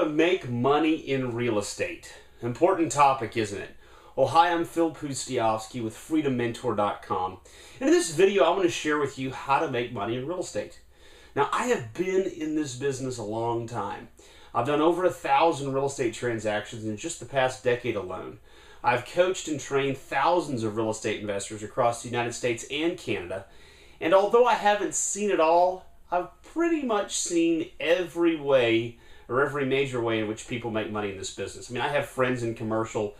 to make money in real estate. Important topic, isn't it? Well, hi, I'm Phil Pustiowski with FreedomMentor.com. And in this video, I'm going to share with you how to make money in real estate. Now, I have been in this business a long time. I've done over 1,000 real estate transactions in just the past decade alone. I've coached and trained thousands of real estate investors across the United States and Canada. And although I haven't seen it all, I've pretty much seen every way or every major way in which people make money in this business. I mean, I have friends in commercial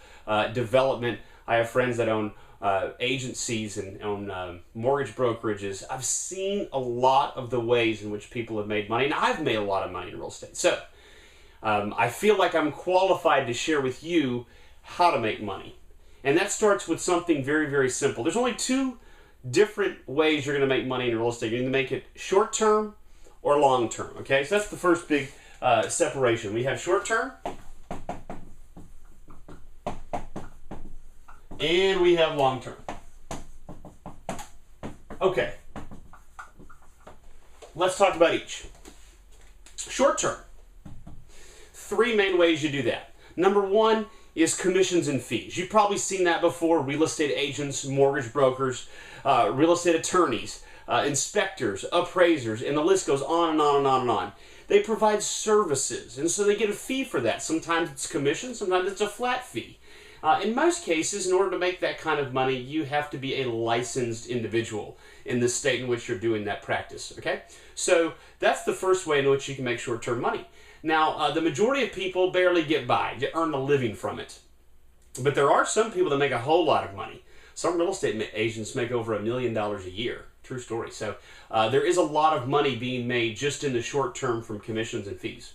development. I have friends that own agencies and own mortgage brokerages. I've seen a lot of the ways in which people have made money, and I've made a lot of money in real estate. So I feel like I'm qualified to share with you how to make money. And that starts with something very, very simple. There's only two different ways you're going to make money in real estate. You're going to make it short-term or long-term, okay? So that's the first big separation. We have short-term and we have long-term. Okay, let's talk about each. Short-term. Three main ways you do that. Number one is commissions and fees. You've probably seen that before. Real estate agents, mortgage brokers, real estate attorneys, inspectors, appraisers, and the list goes on and on and on and on. They provide services, and so they get a fee for that. Sometimes it's commission, sometimes it's a flat fee. In most cases, in order to make that kind of money, you have to be a licensed individual in the state in which you're doing that practice, okay? So that's the first way in which you can make short-term money. Now, the majority of people barely get by, to earn a living from it. But there are some people that make a whole lot of money. Some real estate agents make over $1 million a year. True story. So there is a lot of money being made just in the short term from commissions and fees.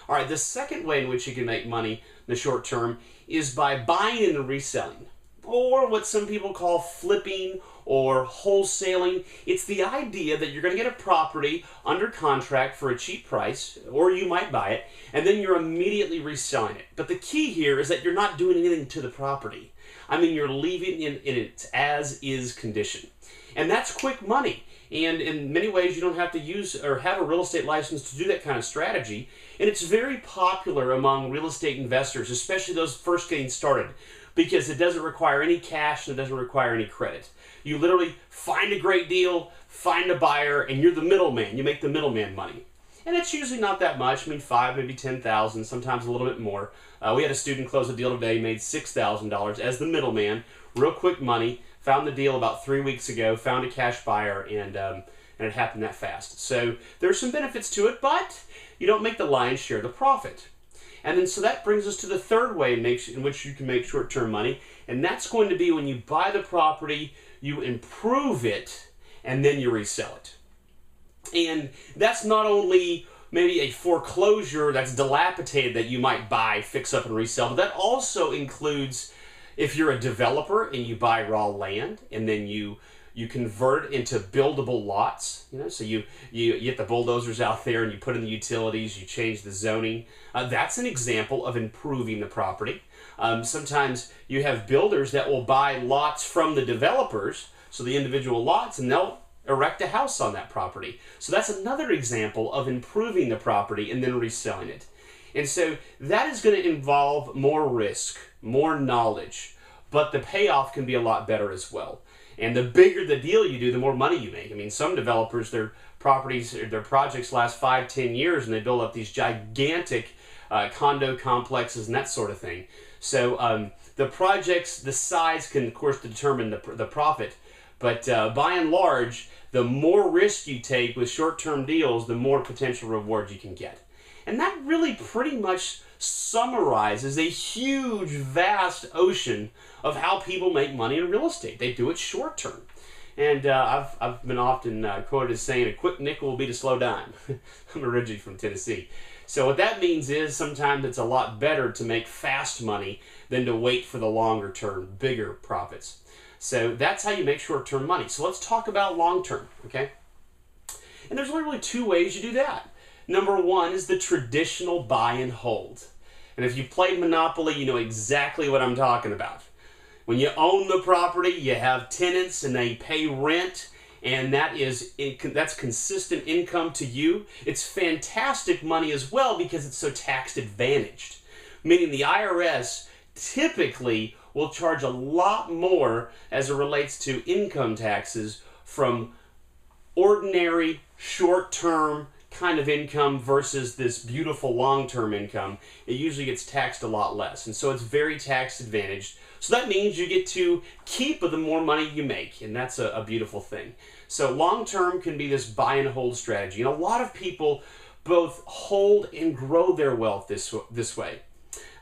All right, the second way in which you can make money in the short term is by buying and reselling, or what some people call flipping or wholesaling. It's the idea that you're going to get a property under contract for a cheap price, or you might buy it, and then you're immediately reselling it. But the key here is that you're not doing anything to the property. I mean, you're leaving it in its as-is condition. And that's quick money. And in many ways, you don't have to use or have a real estate license to do that kind of strategy. And it's very popular among real estate investors, especially those first getting started, because it doesn't require any cash and it doesn't require any credit. You literally find a great deal, find a buyer, and you're the middleman. You make the middleman money. And it's usually not that much. I mean, $5,000, maybe $10,000, sometimes a little bit more. We had a student close a deal today, made $6,000 as the middleman. Real quick money. Found the deal about 3 weeks ago, found a cash buyer, and it happened that fast. So there's some benefits to it, but you don't make the lion's share of the profit. And then so that brings us to the third way in which you can make short-term money, and that's going to be when you buy the property, you improve it, and then you resell it. And that's not only maybe a foreclosure that's dilapidated that you might buy, fix up, and resell, but that also includes if you're a developer and you buy raw land and then you convert it into buildable lots, so you get the bulldozers out there and you put in the utilities, you change the zoning. That's an example of improving the property. Sometimes you have builders that will buy lots from the developers, so the individual lots, and they'll erect a house on that property. So that's another example of improving the property and then reselling it. And so that is going to involve more risk, more knowledge, but the payoff can be a lot better as well. And the bigger the deal you do, the more money you make. I mean, some developers, their properties, their projects last 5-10 years, and they build up these gigantic condo complexes and that sort of thing. So the projects, the size can, of course, determine the profit. But by and large, the more risk you take with short-term deals, the more potential reward you can get. And that really pretty much summarizes a huge, vast ocean of how people make money in real estate. They do it short-term. And I've been often quoted as saying, a quick nickel will beat a slow dime. I'm originally from Tennessee. So what that means is sometimes it's a lot better to make fast money than to wait for the longer-term, bigger profits. So that's how you make short-term money. So let's talk about long-term, okay? And there's really two ways you do that. Number one is the traditional buy and hold. And if you played Monopoly, you know exactly what I'm talking about. When you own the property, you have tenants and they pay rent, and that's consistent income to you. It's fantastic money as well because it's so tax advantaged, meaning the IRS typically will charge a lot more as it relates to income taxes from ordinary short-term kind of income versus this beautiful long-term income. It usually gets taxed a lot less, and so it's very tax advantaged. So that means you get to keep the more money you make, and that's a beautiful thing. So long-term can be this buy and hold strategy, and a lot of people both hold and grow their wealth this way.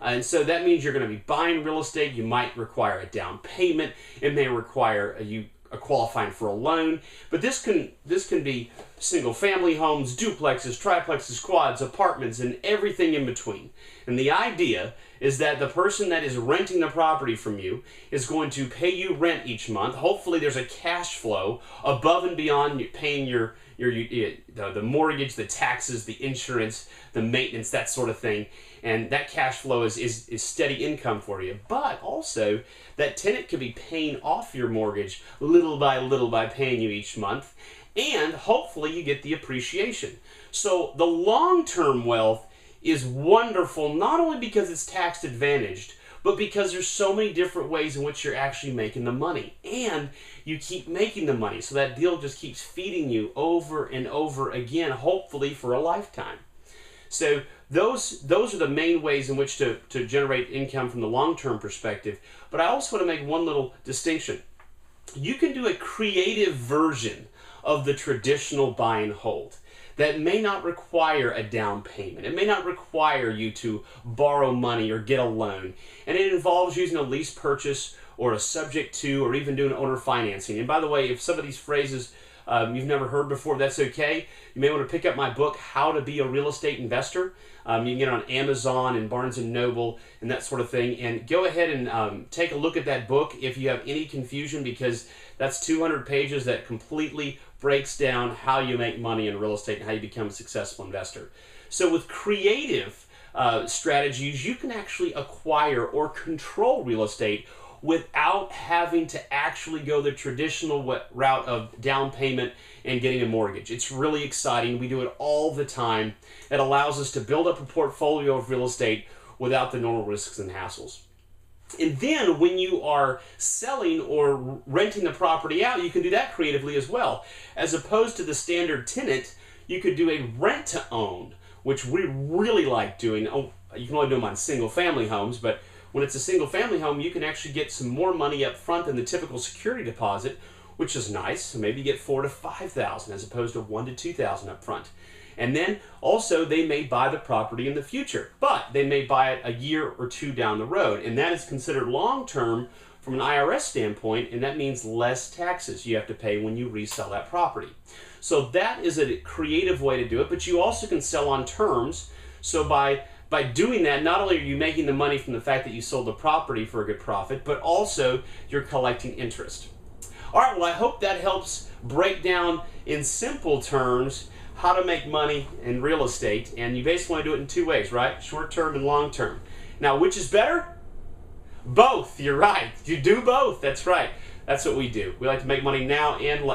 And so that means you're going to be buying real estate. You might require a down payment. It may require you qualifying for a loan, but this can be single family homes, duplexes, triplexes, quads, apartments, and everything in between. And the idea is that the person that is renting the property from you is going to pay you rent each month. Hopefully there's a cash flow above and beyond paying the mortgage, the taxes, the insurance, the maintenance, that sort of thing. And that cash flow is steady income for you. But also, that tenant could be paying off your mortgage little by paying you each month. And hopefully you get the appreciation. So the long-term wealth is wonderful, not only because it's tax advantaged, but because there's so many different ways in which you're actually making the money. And you keep making the money. So that deal just keeps feeding you over and over again, hopefully for a lifetime. So those are the main ways in which to generate income from the long-term perspective. But I also want to make one little distinction. You can do a creative version of the traditional buy and hold that may not require a down payment. It may not require you to borrow money or get a loan. And it involves using a lease purchase or a subject to, or even doing owner financing. And by the way, if some of these phrases you've never heard before, that's okay. You may want to pick up my book, How to Be a Real Estate Investor. You can get it on Amazon and Barnes & Noble and that sort of thing. And go ahead and take a look at that book if you have any confusion, because that's 200 pages that completely breaks down how you make money in real estate and how you become a successful investor. So with creative strategies, you can actually acquire or control real estate without having to actually go the traditional route of down payment and getting a mortgage. It's really exciting. We do it all the time. It allows us to build up a portfolio of real estate without the normal risks and hassles. And then when you are selling or renting the property out, you can do that creatively as well. As opposed to the standard tenant, you could do a rent to own, which we really like doing. Oh, you can only do them on single family homes, but when it's a single family home, you can actually get some more money up front than the typical security deposit, which is nice. So maybe you get $4,000 to $5,000 as opposed to $1,000 to $2,000 up front. And then also they may buy the property in the future, but they may buy it a year or two down the road. And that is considered long-term from an IRS standpoint, and that means less taxes you have to pay when you resell that property. So that is a creative way to do it, but you also can sell on terms. So by doing that, not only are you making the money from the fact that you sold the property for a good profit, but also you're collecting interest. All right, well, I hope that helps break down in simple terms how to make money in real estate. And you basically want to do it in two ways, right? Short-term and long-term. Now, which is better? Both. You're right. You do both. That's right. That's what we do. We like to make money now and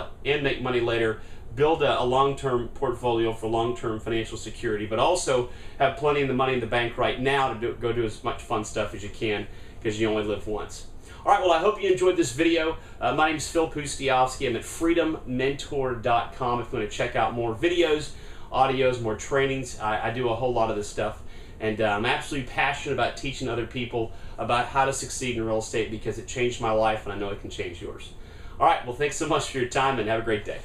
make money later. Build a long-term portfolio for long-term financial security, but also have plenty of the money in the bank right now to go do as much fun stuff as you can, because you only live once. All right, well, I hope you enjoyed this video. My name is Phil Pustiowski. I'm at freedommentor.com if you want to check out more videos, audios, more trainings. I do a whole lot of this stuff, and I'm absolutely passionate about teaching other people about how to succeed in real estate, because it changed my life, and I know it can change yours. All right, well, thanks so much for your time, and have a great day.